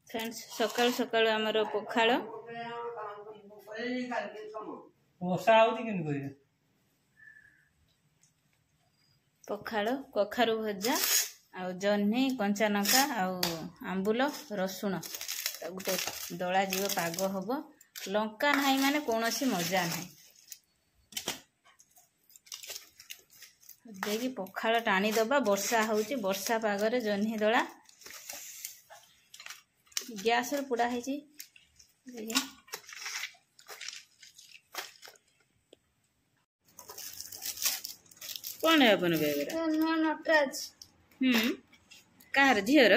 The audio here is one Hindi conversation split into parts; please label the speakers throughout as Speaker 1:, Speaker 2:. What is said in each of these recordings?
Speaker 1: फ्रेंड्स सकाल सकाल आमर पखाड़ पखाड़ कखारु भजा आ जह्नी कंचा लंका आंबुल रसुण गोटे दला जीव पाग हम लंका ना माने कौन मजा ना देखी पखाड़ टाणी दबा वर्षा होची वर्षा पागरे जह्नी दला गैस पोड़ा है कौन है अपन बैग
Speaker 2: नटराज
Speaker 1: कार झीर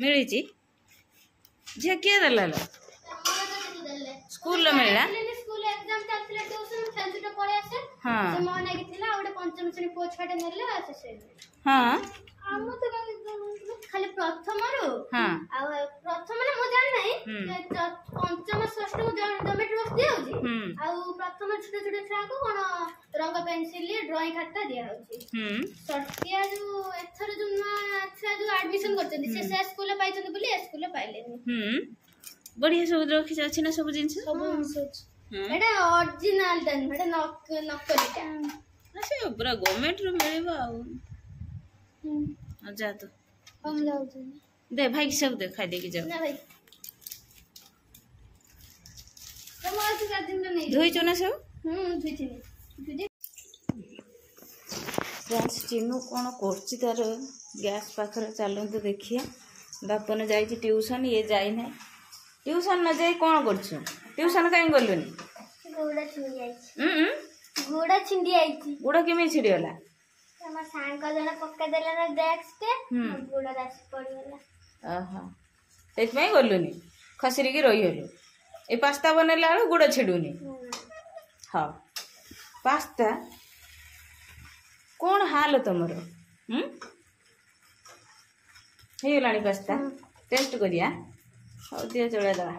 Speaker 1: मिली झी किए देला स्कूल मिलला हाँ
Speaker 2: खाली प्रथम प्रथम ना मु जान नहीं पंचम षष्ठ मु जमेट बस दिया होची आ प्रथम छोटे छोटे छुआ को कोन रंग पेंसिल ड्राइंग खाता दिया होची सटिया जो एथर जो छुआ जो एडमिशन करछन से स्कूल पाइछन बोली स्कूल पाइलेनी
Speaker 1: बढ़िया सब रखी अछि ना सब जिंस
Speaker 2: सब एटा ओरिजिनल दन एटा नकलीटा
Speaker 1: अच्छा पूरा गवर्नमेंट रो मिलेबा आ जा तो
Speaker 2: हम लाउ
Speaker 1: दे भाई सब दे खाई दे के जाओ
Speaker 2: ना भाई तुम आज का दिन तो नहीं
Speaker 1: धोई चो ना सब
Speaker 2: धोई थी
Speaker 1: फ्रेंड्स चिन्नू कौन करछि तार गैस पाखर चलंतु देखिए बापन जाई ट्यूशन ये जाई ना ट्यूशन न जाई कौन करछु ट्यूशन काई गलुनी
Speaker 2: गोड़ा छिंडी आइछि गोड़ा छिंडी आइछि
Speaker 1: गोड़ा केमे छिड़ी होला
Speaker 2: हमर सांग जने पक्का देला ना डेस्क के गोड़ा रास पड़ी होला
Speaker 1: आहा तेज में गलुनी खसरी की रही हलो ए पास्ता बनेला आलो गोड़ा छिडुनी हां पास्ता कौन हाल तुमर हे लाणी पास्ता टेस्ट करिया हो दिया चले दवा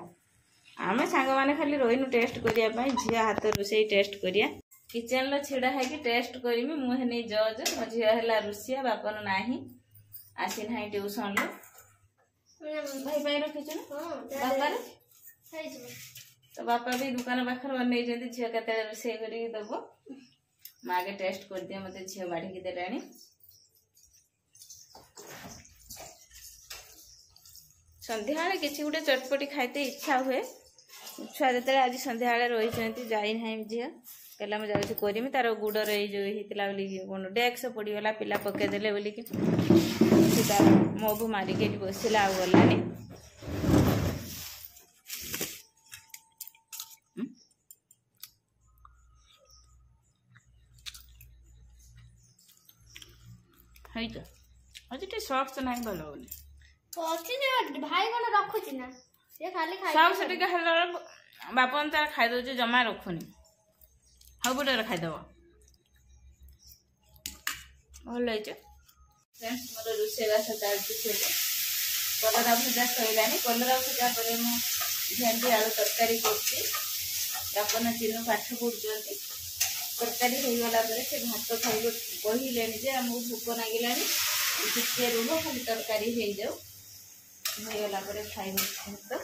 Speaker 1: आमे सांग माने खाली रोइनु टेस्ट करिया पई झिया हाथ रोसई टेस्ट करिया किचन लो छिड़ा है कि टेस्ट करमी मुहे नहीं जज मो झिया हला रुसिया बापन नाही आसी नाही ट्यूशन लो भाई भाई रखिछ बापा रे तो बापा भी दुकान पाखर बनै जंती झिया कते रुसई करी दबो मागे टेस्ट कर दिया मते झिया बाड़ी की देलानी संध्या किसी गोटे चटपटी खाइते इच्छा हुए छुआ जो आज संध्या रही जाई ना झील कहला मुझे जाऊँ करमी तार गुड़र जो होता कौन डेक्स पड़गला पिला पकईदे बोल कि तार मोबू मारिक बसला आ गलानी आज सॉफ्ट ना भल होनी
Speaker 2: भाई कौन रखुची ना ये खाली खाई
Speaker 1: सॉफ्ट टिके बापन तार खाई दे जमा रखुनी सबुटार खाईदेव भल फ्रेंड्स मोर रोषेबास चलती कलरा भजा सैलानी कलरा भजा पर भेंडी आलू तरकारी करपन चिन्ह पाठ पढ़ुं तरकारी हो गला से भात खाई कहले जे आमको भोक लगिला टे रुह खाली तरकारी हो जाऊ होगला खाई भात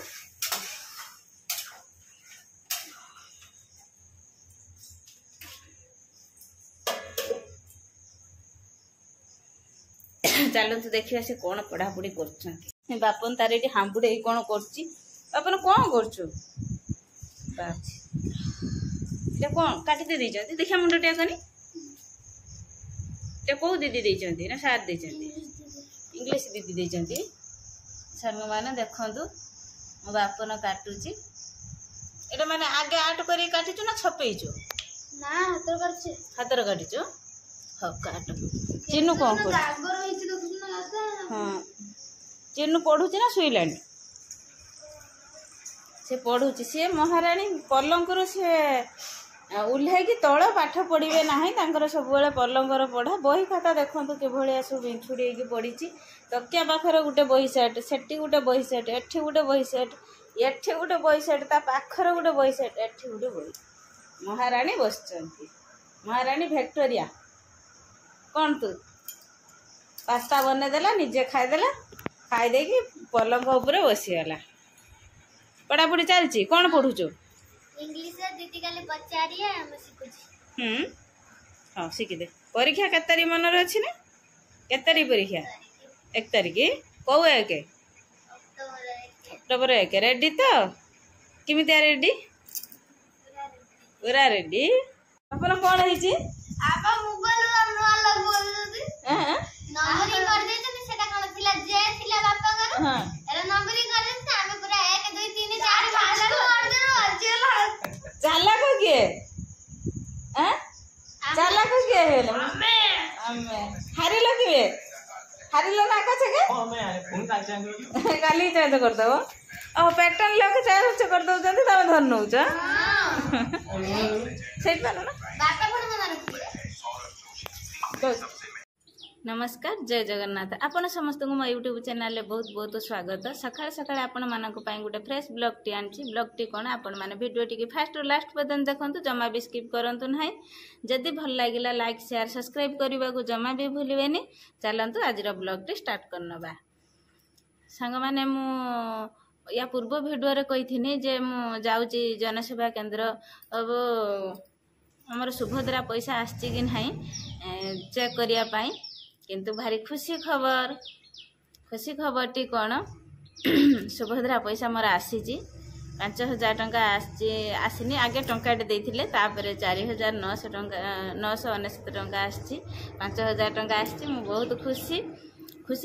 Speaker 1: चलते देखिए से कौन पढ़ापढ़ी कर बापन तार ये हांबुड़े कौन करपन कौन कर कौन काटी दे देखिए मुंड टेकनी कौ दीदी देती ना सार दे इंग्लीश दीदी देती सांग मैंने देखु मो बापन काटुची एटा माने आगे आर्ट कर काटिचु ना छपेचु
Speaker 2: ना
Speaker 1: हाथ काटिचु हाँ काट चिन्नू कौन कर हाँ चिन्नू पढ़ुची ना शुइलानी से पढ़ुची सी महाराणी पलंकर से उल्लैक तल पाठ पढ़े ना सब पलंकर पढ़ा बही खाता देखो कि सब बिछुड़ी पड़ी तकिया पाखर गोटे बही सेट से गोटे बही सेट एठी गोटे बही सेट एठी गोटे बही सेट ता पाखर गोटे बही सेट एठी गोटे बही महाराणी बस महाराणी विक्टोरिया कौन तू पास्ता बने देला निजे खाईदेला खाई देगी पलंग उपरे बसीगला पढ़ापढ़ी चलती कौन पढ़ुचु
Speaker 2: इंग्लिश दीदी काली पचारिए हम सिखुची
Speaker 1: हाँ शिखिदे परीक्षा केत तारीख मन अच्छी ना केत तारीख परीक्षा 1 तारीख कौ 1 अक्टोबर 1 रेडी तो किमितिया रेडी पूरा रेडी अपन कौन है
Speaker 2: आपा मोबाइल नो अलग बोल दे नंबरिंग कर दे तो सेटा कोन थिला जे थिला बापा कर हां एरा नंबरिंग कर दे हमें पूरा 1 2 3 4 5 कर दे चला
Speaker 1: चाला को के हैं चाला को के हेलो हमें हारिलो किबे हारिलो ना का छके हां मैं फोन का चेंज काली चेंज कर दो ओ पैटर्न लोक चेंज कर दो जंदी तमे धन नउ छ हां सेट बनो ना
Speaker 2: बापा फोन मना रखी
Speaker 1: नमस्कार जय जगन्नाथ आपण समस्त को मो यूट्यूब चैनल बहुत बहुत स्वागत सकाळ सकाळ आपण मानक पई गुटे फ्रेश ब्लॉग टी आनछि ब्लॉग टी कोन आपण माने वीडियो टी फास्ट और लास्ट पर्यंत देखंतु जमा भी स्किप करंतु नाही जदी भल लागिला लाइक शेयर सब्सक्राइब करबा को जमा भी भूलिबेनी चलंतु आजिर ब्लॉग टी स्टार्ट करनबा संग माने मु या पूर्व वीडियो रे कहिथिनी जे मु जाउची जनसेवा केंद्र अब हमर सुभद्रा पैसा आछि कि नाही चेक करिया पाई किंतु भारी खुशी खबर टी कौन सुभद्रा पैसा मोर आसी 5,000 टंका आसनी आगे टंकाटे देते तापर 4,900 टंका 999 टंका आसी 5,000 टंका आसी मु बहुत खुशी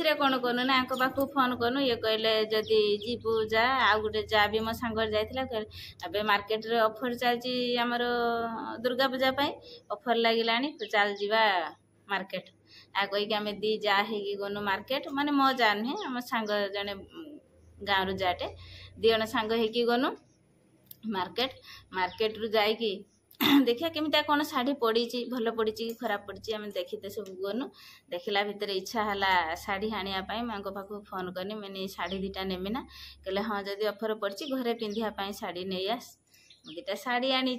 Speaker 1: रे कौन कनु ना आंको पाखु फोन कनु ये कहले जदि जीबू जा आ गुटे जा भी मो सांगर जाइथिला अबे मार्केट रे ऑफर चलची हमर दुर्गा पूजा पई ऑफर लागिलानी तो चल जीवा मार्केट आ कहि कि हमें दी जा हे कि गनु मार्केट माने मो जान है हम सांग जने गाँव रु जाटे दियण सांग हे कि गनु मार्केट रु जाई कि देखिया केमिता कोन साड़ी पड़ी भल पड़ी कि खराब पड़ी आम देखते सब गनु देखला भितर इच्छा हला साड़ी आनिया पाई माँ पाखु फोन करनी मैंने साड़ी दीटा नेमी ना कहले हाँ जदि ऑफर पड़ी घरे पिंधिया पाई साड़ी नहीं आस दीटा साड़ी आनी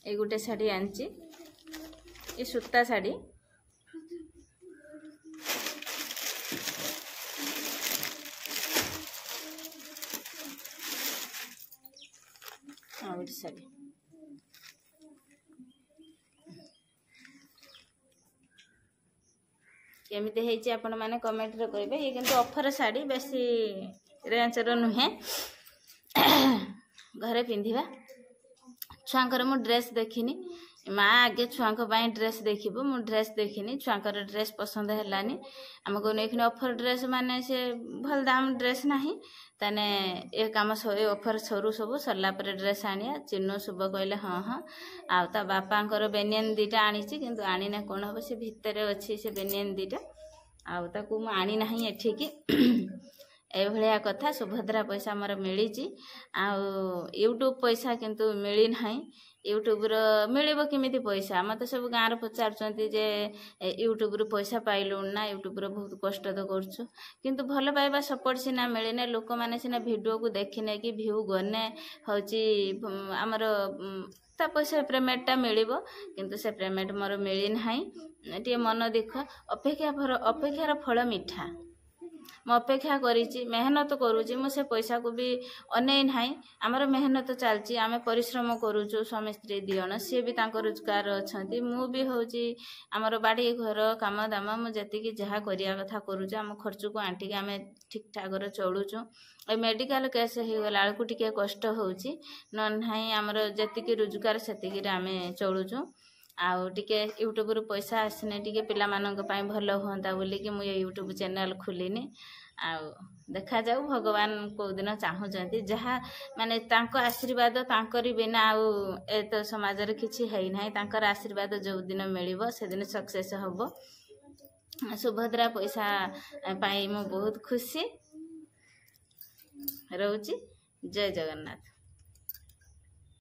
Speaker 1: ये गोटे साड़ी आनची ये सूता साड़ी गोटे साड़ी केमिति हेची आपण माने कमेंट रे कहिबे ये किंतु ऑफर साड़ी बेसी रेंज रो नुहे घरे पिंधिबा छुआंकर मु ड्रेस देखिनी माँ आगे छुआंक ड्रेस देखिबो मु ड्रेस देखिनी छुआंकर ड्रेस पसंद हेलानी हमको नेखिनी ऑफर ड्रेस माने से भल दाम ड्रेस नाही तने ए काम ऑफर सरू सब सरला पर ड्रेस आनिया चिन्नु शुभ कहले हाँ हाँ आ ता बापांकर बेनियन दीटा आनीची किंतु आनी ना कोन हो से भितरे अछि से बेनियन दीटा आ ताकू मु आनी नाही एठी की ए भलिया कथा सुभद्रा पैसा मोर मिली यूट्यूब पैसा किंतु मिली नाही यूट्यूब रो मिलिबो किमिति पैसा मते सब गाँ रे पचारचंती जे यूट्यूब रो पैसा पाइलु ना यूट्यूब रो बहुत कष्ट तो करछु किंतु भल पाइबा सपोर्ट सिना मिलेने लोक माने सिना वीडियो को देखिने कि व्यू गने होची हमर ता पैसा पेमेंट टा मिलिबो किंतु से पेमेंट मोर मिली नाही टी मन दुख अपेक्षार फल मीठा मो अपेक्षा करी मेहनत करुँची मो से पैसा को भी अनै नाही आमर मेहनत चलची आमे परिश्रम करूचु स्वामी स्त्री दियण सी भी तांको रोजगार अछंती मु भी होची आमर बाड़ी घर काम दाम मु जति जहा करिया कथा करूचु आम खर्च को आंटी के आमे ठीक ठाक रे चलुचु ए मेडिकल केस हे गला को टिके कष्ट होची न नाही आमर जति रोजगार सेति के आमे चलुचु आउ टिके यूट्यूब रु पैसा आसने टिके पिला मानक पई भलो होंता बोली कि मु यूट्यूब चैनल खोलिनी आउ देखा जाऊ भगवान को दिन चाहूचंती जहा माने तांको आशीर्वाद तांकरी बिना आउ ए तो समाज रे किछि हेई नाही तांकर आशीर्वाद जो दिन मिलिबो से दिन सक्सेस होबो सुभद्रा पैसा पाई मु बहुत खुशी रहउची जय जगन्नाथ।